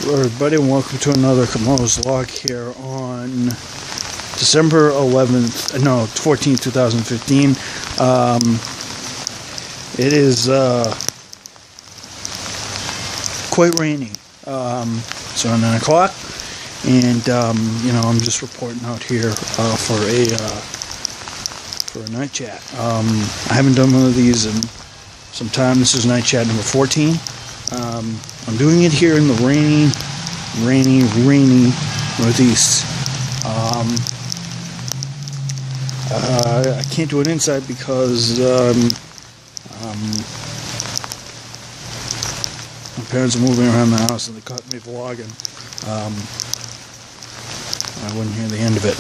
Hello everybody and welcome to another Kamo's Log here on December 14th, 2015. It is quite rainy. It's around 9 o'clock and I'm just reporting out here for a night chat. I haven't done one of these in some time. This is night chat number 14. I'm doing it here in the rainy Northeast. I can't do it inside because my parents are moving around the house and they caught me vlogging. I wouldn't hear the end of it.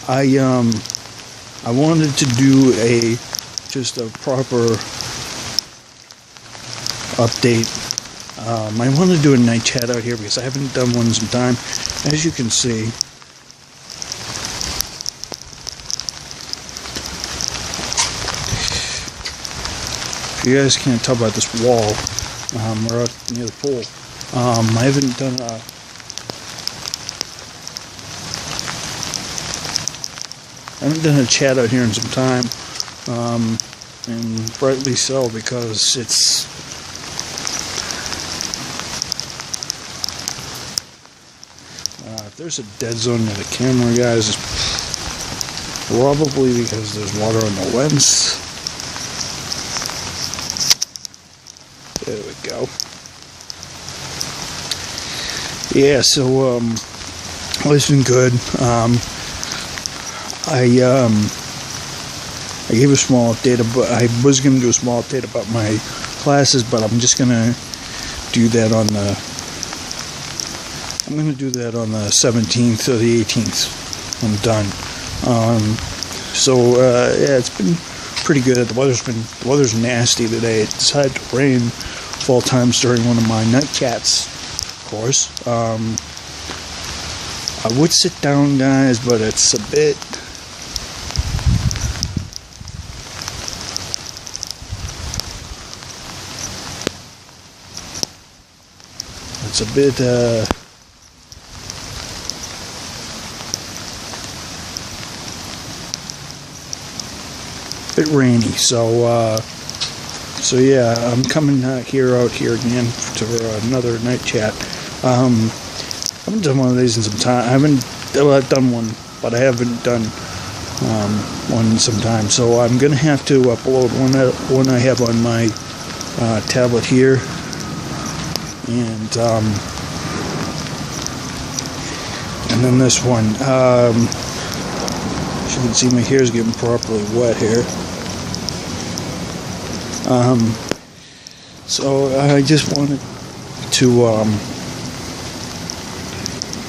I wanted to do just a proper update. I want to do a night chat out here because I haven't done one in some time. As you can see, if you guys can't tell by this wall, we're out near the pool. I haven't done a chat out here in some time, and rightly so, because if there's a dead zone near the camera, guys, it's probably because there's water on the lens. There we go. Yeah, so life's been good. I gave a small update, but I was going to do a small update about my classes, but I'm just going to do that on the 17th or the 18th. I'm done. Yeah, it's been pretty good. The weather's nasty today. It decided to rain 4 times during one of my night chats, of course. I would sit down, guys, but it's a bit... It's a bit rainy, so yeah, I'm coming out here again to another night chat. I haven't done one of these in some time. I've done one, but I haven't done one in some time. So I'm gonna have to upload one I have on my tablet here. And then this one. As you can see, my hair's getting properly wet here. So I just wanted to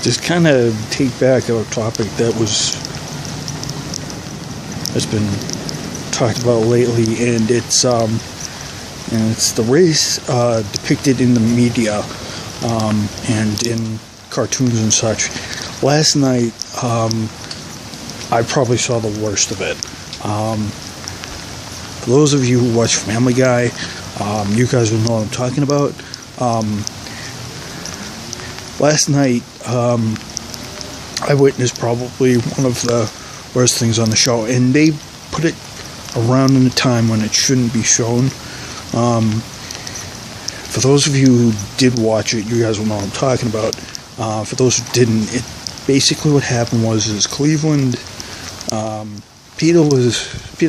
just kind of take back a topic that's been talked about lately, and it's the race depicted in the media and in cartoons and such. Last night, I probably saw the worst of it. For those of you who watch Family Guy, you guys will know what I'm talking about. Last night, I witnessed probably one of the worst things on the show, and they put it around in a time when it shouldn't be shown. For those of you who did watch it, you guys will know what I'm talking about. For those who didn't, basically what happened was Cleveland. Peter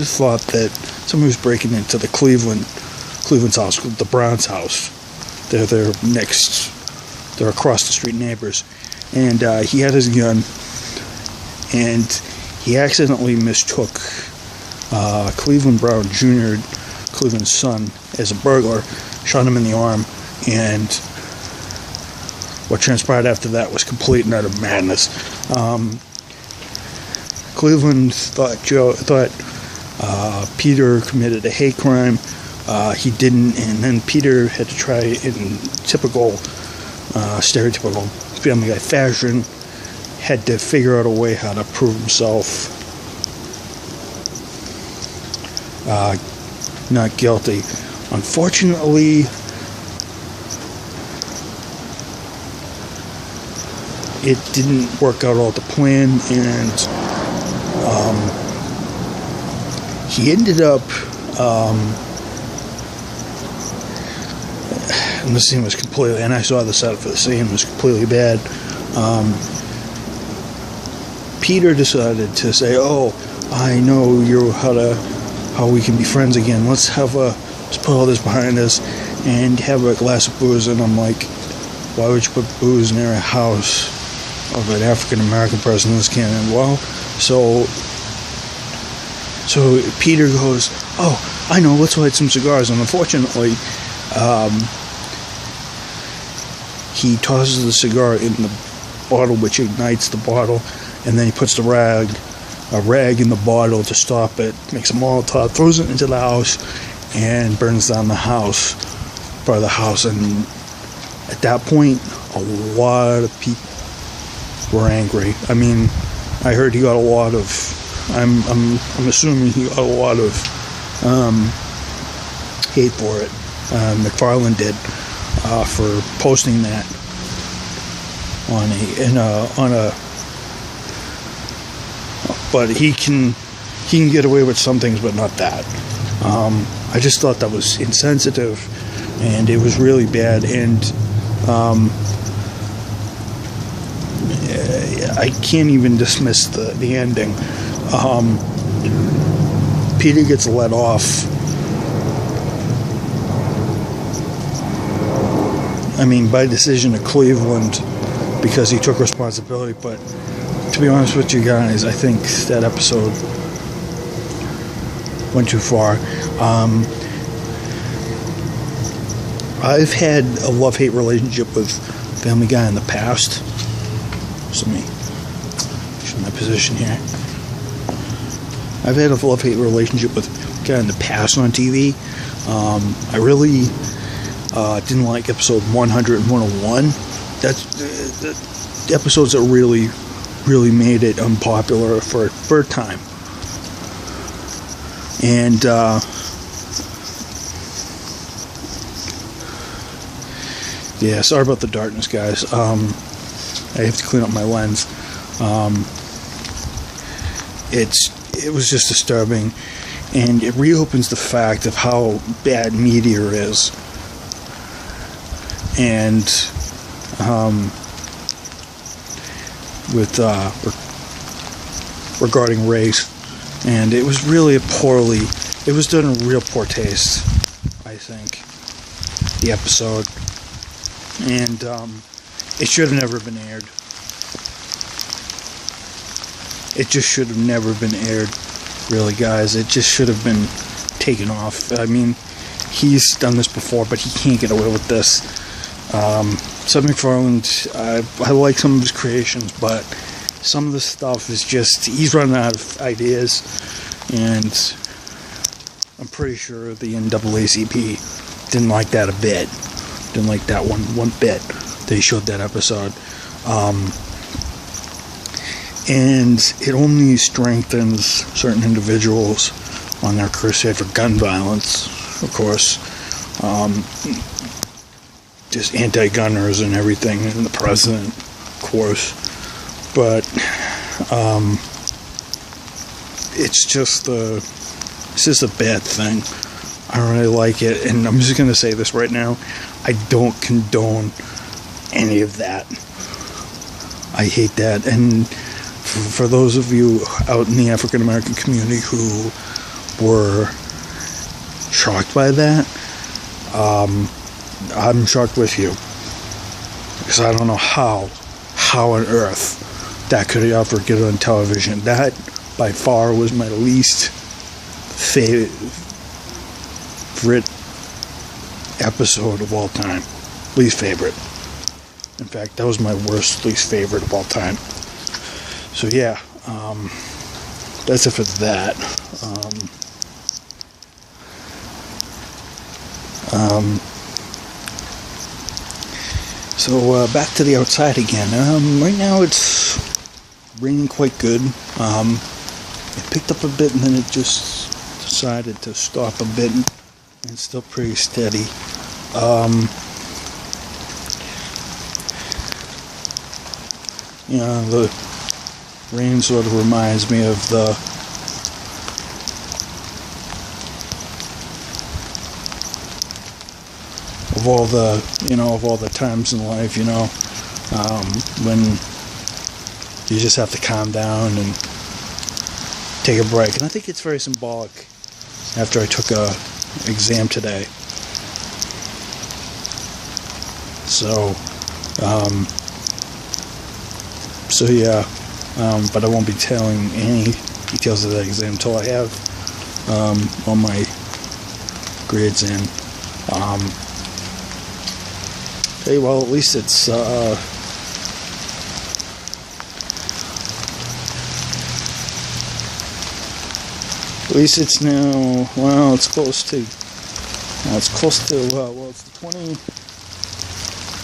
thought that somebody was breaking into the Cleveland's house, the Browns' house. They're across the street neighbors, and he had his gun, and he accidentally mistook Cleveland Brown Jr., Cleveland's son, as a burglar, shot him in the arm, and what transpired after that was complete and utter madness. Cleveland thought Peter committed a hate crime. He didn't, and then Peter had to try, in typical stereotypical Family Guy fashion, had to figure out a way how to prove himself not guilty. Unfortunately, it didn't work out all to plan, and he ended up, and the scene was completely, and I saw the setup for the scene was completely bad. Peter decided to say, "Oh, I know how we can be friends again. Let's put all this behind us and have a glass of booze." And I'm like, why would you put booze near a house of an African American person in this canon? Well, so Peter goes, "Oh, I know, let's light some cigars." And unfortunately, he tosses the cigar in the bottle, which ignites the bottle, and then he puts a rag in the bottle to stop it, makes a Molotov, throws it into the house, and burns down the house, part of the house. And at that point, a lot of people were angry. I mean, I heard he got a lot of, I'm assuming he got a lot of hate for it. McFarlane did, for posting that on a but he can get away with some things, but not that. I just thought that was insensitive, and it was really bad. And I can't even dismiss the ending. Peter gets let off. I mean, by decision of Cleveland, because he took responsibility. But to be honest with you guys, I think that episode went too far. I've had a love-hate relationship with Family Guy in the past. So let me show my position here. I've had a love-hate relationship with Guy in the past on TV. I really didn't like episode 100 and 101. That's the episodes that really made it unpopular for a time. And yeah, sorry about the darkness, guys. I have to clean up my lens. It was just disturbing, and it reopens the fact of how bad Meteor is. And with regarding race, and it was really it was done in real poor taste, I think, the episode, and it should have never been aired. It just should have never been aired, really, guys. It just should have been taken off. I mean, he's done this before, but he can't get away with this. Seth MacFarlane, I like some of his creations, but some of the stuff is just, he's running out of ideas, and I'm pretty sure the NAACP didn't like that a bit. Didn't like that one bit. They showed that episode. And it only strengthens certain individuals on their crusade for gun violence, of course. Just anti-gunners and everything, and the president, of course. But it's just a bad thing. I don't really like it, and I'm just gonna say this right now: I don't condone any of that. I hate that. And for those of you out in the African American community who were shocked by that, I'm shocked with you, because I don't know how on earth that could ever get on television. That by far was my least favorite episode of all time. Least favorite. In fact, that was my least favorite of all time. So yeah, that's it for that. So back to the outside again. Right now it's raining quite good. It picked up a bit, and then it just decided to stop a bit, and it's still pretty steady. You know, the rain sort of reminds me of all the times in life, when you just have to calm down and take a break. And I think it's very symbolic after I took a exam today. So yeah, but I won't be telling any details of that exam until I have all my grades in. Hey, well, at least it's now. Well, it's close to. It's close to. It's the 20.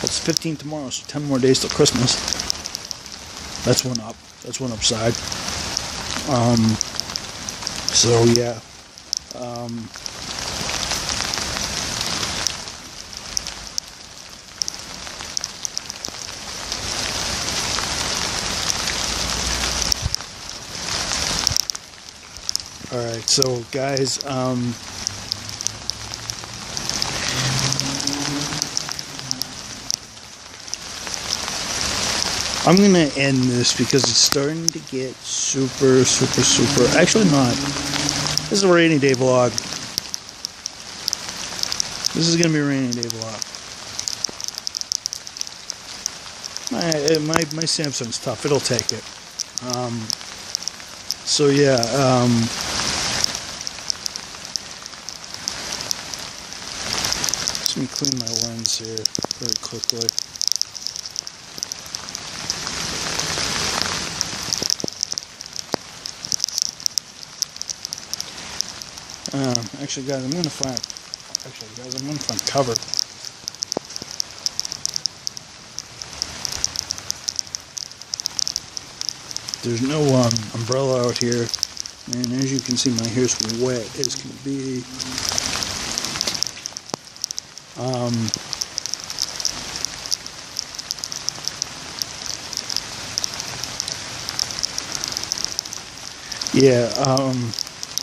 It's 15 tomorrow, so 10 more days till Christmas. That's one up. That's one upside. So yeah. Alright, so guys, I'm gonna end this because it's starting to get super, actually not. This is a rainy day vlog. This is gonna be a rainy day vlog. My Samsung's tough, it'll take it. So yeah, let me clean my lens here very quickly. Actually, guys, I'm gonna find cover. There's no umbrella out here, and as you can see, my hair's wet as can be.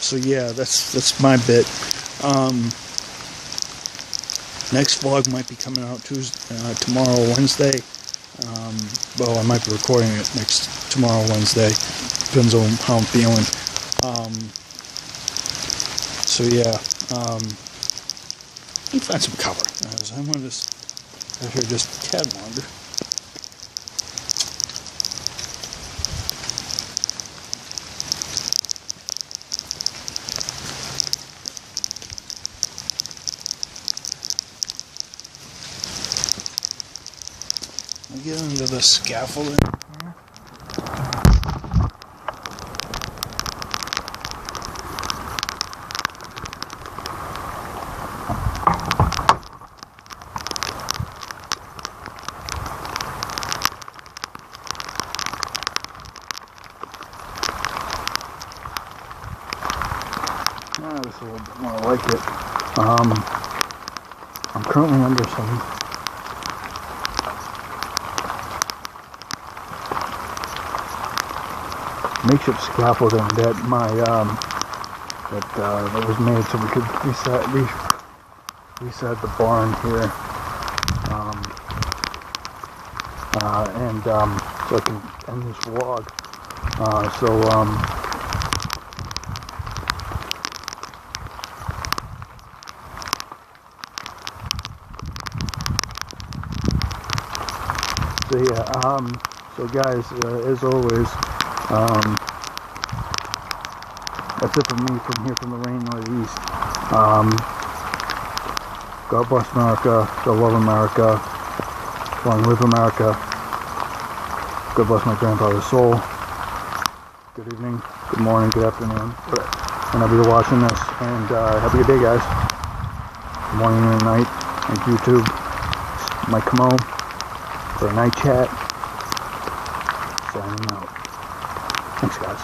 So yeah, that's my bit. Next vlog might be coming out tomorrow, Wednesday. Well, I might be recording it tomorrow, Wednesday. Depends on how I'm feeling. So yeah, let me find some cover. I'm going to just out here just a tad longer. Let me get into the scaffolding here. This is a little bit more like it. I'm currently under some makeshift scaffolding that that was made so we could reset the barn here, and so I can end this vlog. So yeah, so guys, as always, that's it from me from here from the rain northeast. God bless America, God love America, long live America, God bless my grandfather's soul. Good evening, good morning, good afternoon, whenever you're watching this, and have a good day, guys. Good morning and night on YouTube. Mike Camo for a night chat. Signing out. Thanks, guys.